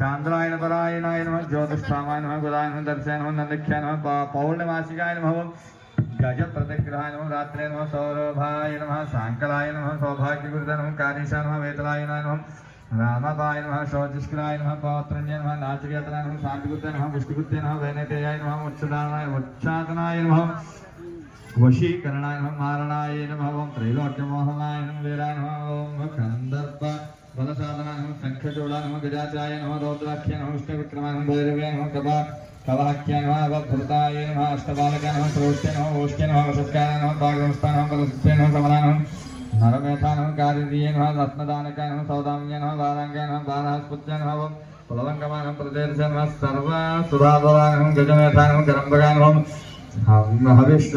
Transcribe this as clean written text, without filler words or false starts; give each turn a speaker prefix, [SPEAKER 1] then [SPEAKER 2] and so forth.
[SPEAKER 1] చాంద్రాయణ పరాయణాయ నమః జ్యోతిష్ఠామాయ నమః గురాయ నమః దర్శయాయ నమః నందఖ్యాయ నమః పౌర్ణమాసికాయ నమః గజ ప్రతిగ్రహాయ నమః రాత్రే నమః సౌరభాయ నమః సాంకలాయ నమః సౌభాగ్యగురుదే నమః కారీశాయ నమః వేతలాయనాయ నమః రామపాయ నమః శోచిష్కరాయ నమః పౌత్రణ్యాయ నమః నాచికేతనాయ నమః శాంతిగురుదే నమః పుష్టిగురుదే నమః వైనతేయాయ నమః ఉచ్చాటనాయ నమః వశీకరణాయ నమః మారణాయ నమః ఓం త్రైలోక్యమోహనాయ నమః వీరాయ నమః ఓం కందర్ప బలసాధనాయ నమః శంఖచూడాయ నమః గజాచాయ నమః రౌద్రాఖ్యాయ నమః విష్ణువిక్రమాయ నమః భైరవాయ నమః కవాఖ్యాయ నమః అవధృతాయ నమః అష్టబాలకాయ నమః శ్రౌష్ట్యాయ నమః ఓష్ట్యాయ నమః వశత్కాయ నమః భాగవస్తాయ నమః పరసత్యాయ నమః సమలాయ నమః నరమేధాయ నమః కార్యదీయ నమః రత్నదానకాయ నమః సౌదామ్యాయ నమః బాలాంగాయ నమః బాలహస్పత్యాయ నమః కులవంకమాయ నమః ప్రదేశాయ నమః సర్వ సుధాభవాయ నమః గజమేధాయ నమః గరంబకాయ నమః హవిష